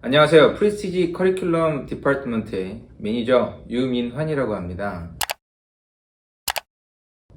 안녕하세요. 프리스티지 커리큘럼 디파트먼트의 매니저 유민환이라고 합니다.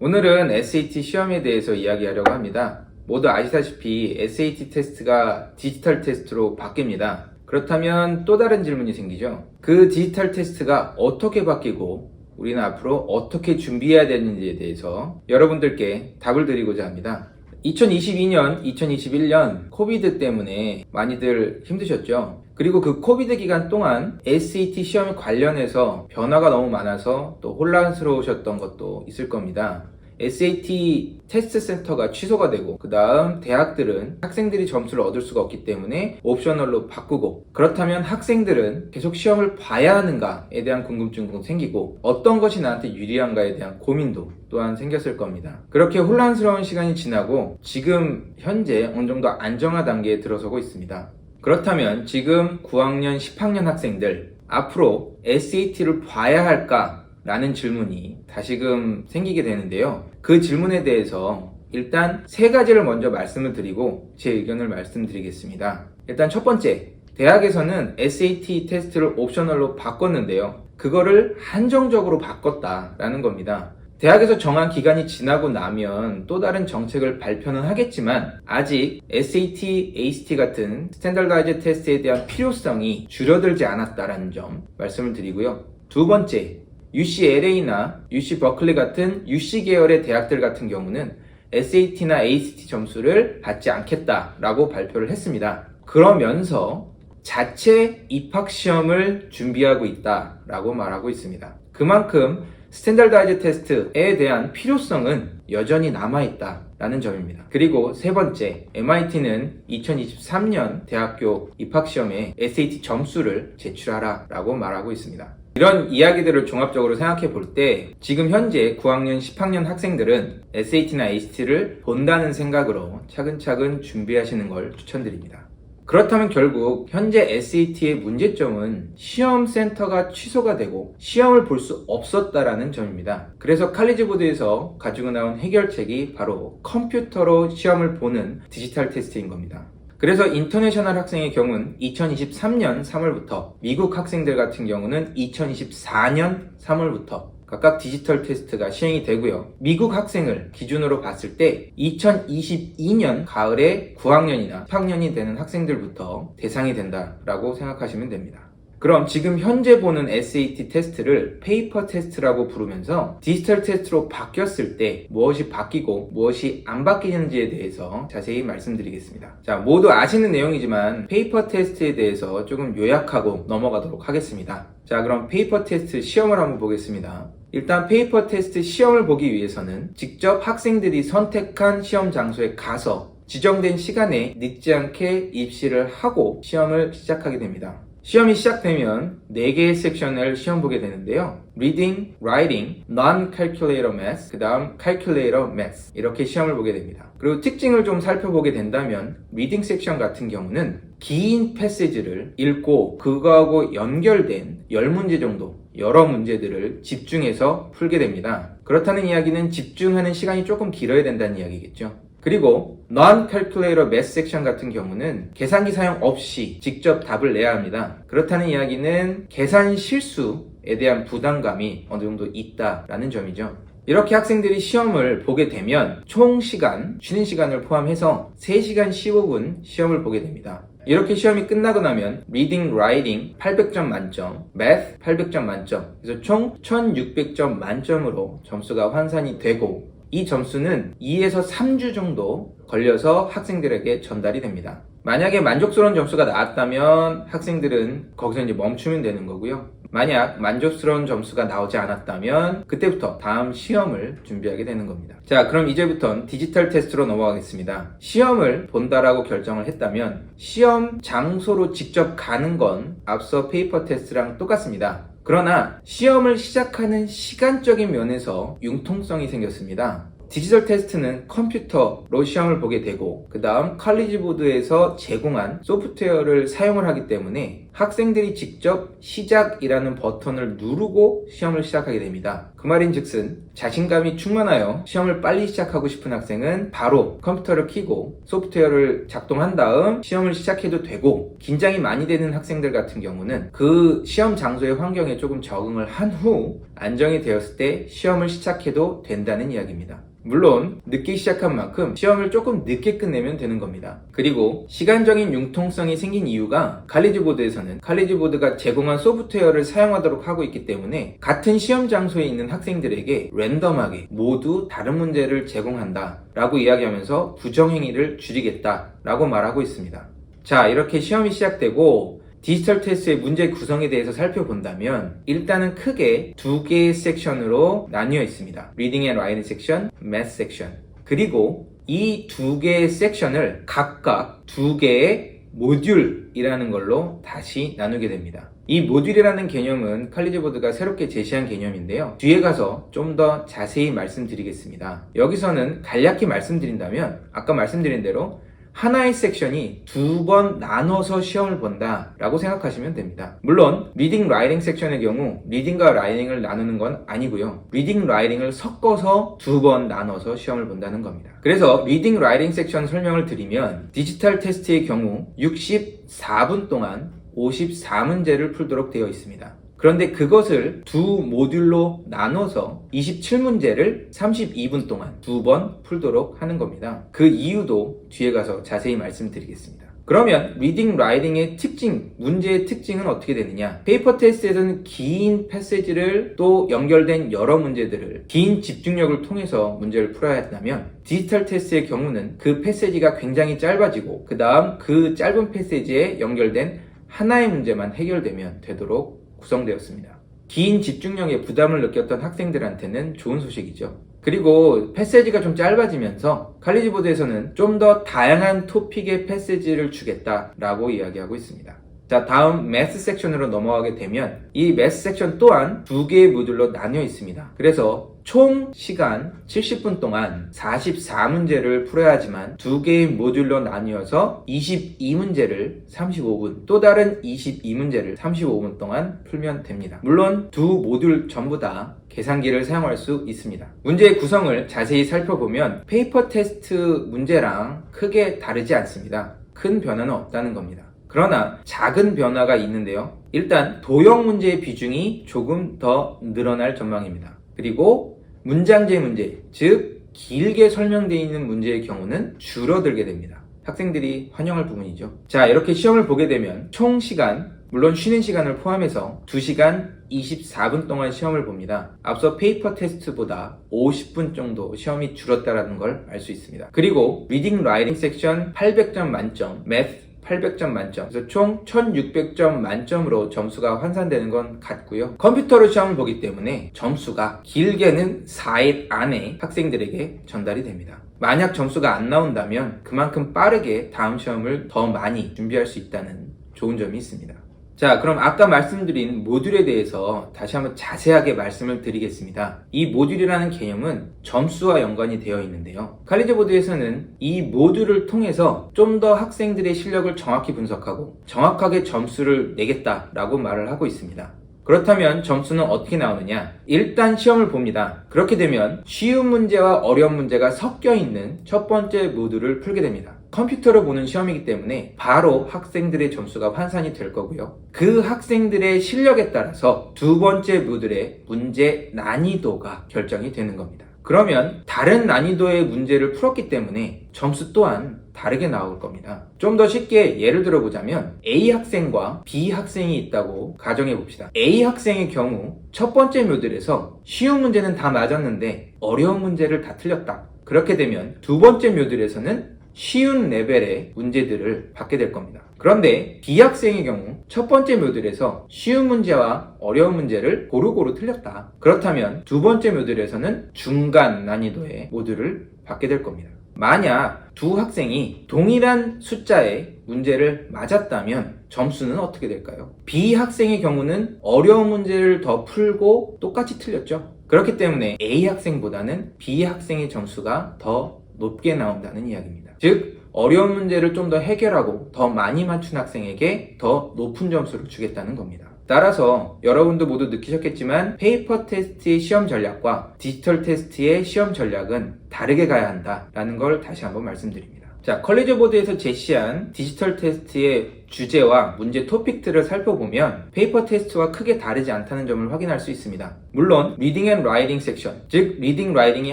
오늘은 SAT 시험에 대해서 이야기하려고 합니다. 모두 아시다시피 SAT 테스트가 디지털 테스트로 바뀝니다. 그렇다면 또 다른 질문이 생기죠. 그 디지털 테스트가 어떻게 바뀌고 우리는 앞으로 어떻게 준비해야 되는지에 대해서 여러분들께 답을 드리고자 합니다. 2022년, 2021년 코비드 때문에 많이들 힘드셨죠? 그리고 그 코비드 기간 동안 SAT 시험 관련해서 변화가 너무 많아서 또 혼란스러우셨던 것도 있을 겁니다. SAT 테스트 센터가 취소가 되고 그 다음 대학들은 학생들이 점수를 얻을 수가 없기 때문에 옵셔널로 바꾸고, 그렇다면 학생들은 계속 시험을 봐야 하는가에 대한 궁금증도 생기고 어떤 것이 나한테 유리한가에 대한 고민도 또한 생겼을 겁니다. 그렇게 혼란스러운 시간이 지나고 지금 현재 어느 정도 안정화 단계에 들어서고 있습니다. 그렇다면 지금 9학년, 10학년 학생들 앞으로 SAT를 봐야 할까? 라는 질문이 다시금 생기게 되는데요. 그 질문에 대해서 일단 세 가지를 먼저 말씀을 드리고 제 의견을 말씀드리겠습니다. 일단 첫 번째, 대학에서는 SAT 테스트를 옵셔널로 바꿨는데요. 그거를 한정적으로 바꿨다라는 겁니다. 대학에서 정한 기간이 지나고 나면 또 다른 정책을 발표는 하겠지만 아직 SAT, ACT 같은 스탠더라이즈 테스트에 대한 필요성이 줄어들지 않았다라는 점 말씀을 드리고요. 두 번째, UCLA나 UC 버클리 같은 UC 계열의 대학들 같은 경우는 SAT나 ACT 점수를 받지 않겠다라고 발표를 했습니다. 그러면서 자체 입학시험을 준비하고 있다라고 말하고 있습니다. 그만큼 스탠더라이즈 테스트에 대한 필요성은 여전히 남아있다라는 점입니다. 그리고 세 번째, MIT는 2023년 대학교 입학시험에 SAT 점수를 제출하라 라고 말하고 있습니다. 이런 이야기들을 종합적으로 생각해 볼 때 지금 현재 9학년, 10학년 학생들은 SAT나 ACT를 본다는 생각으로 차근차근 준비하시는 걸 추천드립니다. 그렇다면 결국 현재 SAT의 문제점은 시험 센터가 취소가 되고 시험을 볼 수 없었다라는 점입니다. 그래서 칼리지보드에서 가지고 나온 해결책이 바로 컴퓨터로 시험을 보는 디지털 테스트인 겁니다. 그래서 인터내셔널 학생의 경우는 2023년 3월부터, 미국 학생들 같은 경우는 2024년 3월부터 각각 디지털 테스트가 시행이 되고요. 미국 학생을 기준으로 봤을 때 2022년 가을에 9학년이나 10학년이 되는 학생들부터 대상이 된다라고 생각하시면 됩니다. 그럼 지금 현재 보는 SAT 테스트를 페이퍼 테스트라고 부르면서 디지털 테스트로 바뀌었을 때 무엇이 바뀌고 무엇이 안 바뀌는지에 대해서 자세히 말씀드리겠습니다. 자, 모두 아시는 내용이지만 페이퍼 테스트에 대해서 조금 요약하고 넘어가도록 하겠습니다. 자, 그럼 페이퍼 테스트 시험을 한번 보겠습니다. 일단 페이퍼 테스트 시험을 보기 위해서는 직접 학생들이 선택한 시험 장소에 가서 지정된 시간에 늦지 않게 입시를 하고 시험을 시작하게 됩니다. 시험이 시작되면 4개의 섹션을 시험 보게 되는데요. Reading, Writing, Non-Calculator Math, 그 다음 Calculator Math, 이렇게 시험을 보게 됩니다. 그리고 특징을 좀 살펴보게 된다면 Reading 섹션 같은 경우는 긴 패시지를 읽고 그거하고 연결된 10문제 정도, 여러 문제들을 집중해서 풀게 됩니다. 그렇다는 이야기는 집중하는 시간이 조금 길어야 된다는 이야기겠죠. 그리고 Non-Calculator Math 섹션 같은 경우는 계산기 사용 없이 직접 답을 내야 합니다. 그렇다는 이야기는 계산 실수에 대한 부담감이 어느 정도 있다라는 점이죠. 이렇게 학생들이 시험을 보게 되면 총 시간, 쉬는 시간을 포함해서 3시간 15분 시험을 보게 됩니다. 이렇게 시험이 끝나고 나면 Reading, Writing 800점 만점, Math 800점 만점, 그래서 총 1600점 만점으로 점수가 환산이 되고 이 점수는 2에서 3주 정도 걸려서 학생들에게 전달이 됩니다. 만약에 만족스러운 점수가 나왔다면 학생들은 거기서 이제 멈추면 되는 거고요. 만약 만족스러운 점수가 나오지 않았다면 그때부터 다음 시험을 준비하게 되는 겁니다. 자, 그럼 이제부터는 디지털 테스트로 넘어가겠습니다. 시험을 본다라고 결정을 했다면 시험 장소로 직접 가는 건 앞서 페이퍼 테스트랑 똑같습니다. 그러나 시험을 시작하는 시간적인 면에서 융통성이 생겼습니다. 디지털 테스트는 컴퓨터로 시험을 보게 되고 그 다음 칼리지보드에서 제공한 소프트웨어를 사용을 하기 때문에 학생들이 직접 시작이라는 버튼을 누르고 시험을 시작하게 됩니다. 그 말인즉슨 자신감이 충만하여 시험을 빨리 시작하고 싶은 학생은 바로 컴퓨터를 켜고 소프트웨어를 작동한 다음 시험을 시작해도 되고, 긴장이 많이 되는 학생들 같은 경우는 그 시험 장소의 환경에 조금 적응을 한 후 안정이 되었을 때 시험을 시작해도 된다는 이야기입니다. 물론 늦게 시작한 만큼 시험을 조금 늦게 끝내면 되는 겁니다. 그리고 시간적인 융통성이 생긴 이유가 칼리지보드에서는 칼리지보드가 제공한 소프트웨어를 사용하도록 하고 있기 때문에 같은 시험 장소에 있는 학생들에게 랜덤하게 모두 다른 문제를 제공한다 라고 이야기하면서 부정행위를 줄이겠다 라고 말하고 있습니다. 자, 이렇게 시험이 시작되고 디지털 테스트의 문제 구성에 대해서 살펴본다면 일단은 크게 두 개의 섹션으로 나뉘어 있습니다. Reading and Writing 섹션, Math 섹션. 그리고 이 두 개의 섹션을 각각 두 개의 모듈이라는 걸로 다시 나누게 됩니다. 이 모듈이라는 개념은 칼리지보드가 새롭게 제시한 개념인데요. 뒤에 가서 좀 더 자세히 말씀드리겠습니다. 여기서는 간략히 말씀드린다면 아까 말씀드린 대로 하나의 섹션이 두 번 나눠서 시험을 본다 라고 생각하시면 됩니다. 물론 리딩 라이팅 섹션의 경우 리딩과 라이팅을 나누는 건 아니고요, 리딩 라이팅을 섞어서 두 번 나눠서 시험을 본다는 겁니다. 그래서 리딩 라이팅 섹션 설명을 드리면 디지털 테스트의 경우 64분 동안 54문제를 풀도록 되어 있습니다. 그런데 그것을 두 모듈로 나눠서 27문제를 32분 동안 두 번 풀도록 하는 겁니다. 그 이유도 뒤에 가서 자세히 말씀드리겠습니다. 그러면 리딩 라이팅의 특징, 문제의 특징은 어떻게 되느냐? 페이퍼 테스트에서는 긴 패시지를 또 연결된 여러 문제들을 긴 집중력을 통해서 문제를 풀어야 한다면 디지털 테스트의 경우는 그 패시지가 굉장히 짧아지고 그 다음 그 짧은 패시지에 연결된 하나의 문제만 해결되면 되도록 구성되었습니다. 긴 집중력에 부담을 느꼈던 학생들한테는 좋은 소식이죠. 그리고 패시지가 좀 짧아지면서 칼리지보드에서는 좀 더 다양한 토픽의 패시지를 주겠다라고 이야기하고 있습니다. 자, 다음 매스 섹션으로 넘어가게 되면 이 매스 섹션 또한 두 개의 모듈로 나뉘어 있습니다. 그래서 총 시간 70분 동안 44문제를 풀어야 하지만 두 개의 모듈로 나뉘어서 22문제를 35분, 또 다른 22문제를 35분 동안 풀면 됩니다. 물론 두 모듈 전부 다 계산기를 사용할 수 있습니다. 문제의 구성을 자세히 살펴보면 페이퍼 테스트 문제랑 크게 다르지 않습니다. 큰 변화는 없다는 겁니다. 그러나 작은 변화가 있는데요. 일단 도형 문제의 비중이 조금 더 늘어날 전망입니다. 그리고 문장제 문제, 즉 길게 설명되어 있는 문제의 경우는 줄어들게 됩니다. 학생들이 환영할 부분이죠. 자, 이렇게 시험을 보게 되면 총 시간, 물론 쉬는 시간을 포함해서 2시간 24분 동안 시험을 봅니다. 앞서 페이퍼 테스트보다 50분 정도 시험이 줄었다는 걸 알 수 있습니다. 그리고 리딩 라이팅 섹션 800점 만점, 매스 800점 만점, 그래서 총 1600점 만점으로 점수가 환산되는 건 같고요. 컴퓨터로 시험을 보기 때문에 점수가 길게는 4일 안에 학생들에게 전달이 됩니다. 만약 점수가 안 나온다면 그만큼 빠르게 다음 시험을 더 많이 준비할 수 있다는 좋은 점이 있습니다. 자, 그럼 아까 말씀드린 모듈에 대해서 다시 한번 자세하게 말씀을 드리겠습니다. 이 모듈이라는 개념은 점수와 연관이 되어 있는데요. 칼리지보드에서는 이 모듈을 통해서 좀 더 학생들의 실력을 정확히 분석하고 정확하게 점수를 내겠다라고 말을 하고 있습니다. 그렇다면 점수는 어떻게 나오느냐? 일단 시험을 봅니다. 그렇게 되면 쉬운 문제와 어려운 문제가 섞여 있는 첫 번째 모듈을 풀게 됩니다. 컴퓨터로 보는 시험이기 때문에 바로 학생들의 점수가 환산이 될 거고요. 그 학생들의 실력에 따라서 두 번째 모듈의 문제 난이도가 결정이 되는 겁니다. 그러면 다른 난이도의 문제를 풀었기 때문에 점수 또한 다르게 나올 겁니다. 좀 더 쉽게 예를 들어보자면 A 학생과 B 학생이 있다고 가정해 봅시다. A 학생의 경우 첫 번째 모듈에서 쉬운 문제는 다 맞았는데 어려운 문제를 다 틀렸다. 그렇게 되면 두 번째 모듈에서는 쉬운 레벨의 문제들을 받게 될 겁니다. 그런데 B 학생의 경우 첫 번째 모듈에서 쉬운 문제와 어려운 문제를 고루고루 틀렸다. 그렇다면 두 번째 모듈에서는 중간 난이도의 모듈을 받게 될 겁니다. 만약 두 학생이 동일한 숫자의 문제를 맞았다면 점수는 어떻게 될까요? B 학생의 경우는 어려운 문제를 더 풀고 똑같이 틀렸죠. 그렇기 때문에 A 학생보다는 B 학생의 점수가 더 높게 나온다는 이야기입니다. 즉 어려운 문제를 좀 더 해결하고 더 많이 맞춘 학생에게 더 높은 점수를 주겠다는 겁니다. 따라서 여러분도 모두 느끼셨겠지만 페이퍼 테스트의 시험 전략과 디지털 테스트의 시험 전략은 다르게 가야 한다라는 걸 다시 한번 말씀드립니다. 자, 컬리지 보드에서 제시한 디지털 테스트의 주제와 문제 토픽들을 살펴보면 페이퍼 테스트와 크게 다르지 않다는 점을 확인할 수 있습니다. 물론 리딩 앤 라이팅 섹션, 즉 리딩 라이팅이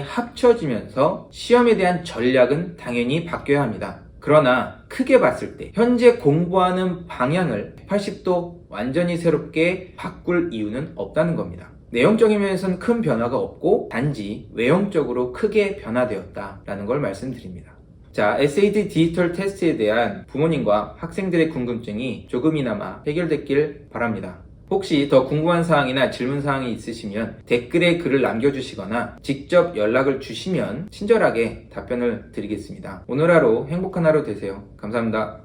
합쳐지면서 시험에 대한 전략은 당연히 바뀌어야 합니다. 그러나 크게 봤을 때 현재 공부하는 방향을 80도 완전히 새롭게 바꿀 이유는 없다는 겁니다. 내용적인 면에서는 큰 변화가 없고 단지 외형적으로 크게 변화되었다라는 걸 말씀드립니다. 자, SAT 디지털 테스트에 대한 부모님과 학생들의 궁금증이 조금이나마 해결됐길 바랍니다. 혹시 더 궁금한 사항이나 질문 사항이 있으시면 댓글에 글을 남겨주시거나 직접 연락을 주시면 친절하게 답변을 드리겠습니다. 오늘 하루 행복한 하루 되세요. 감사합니다.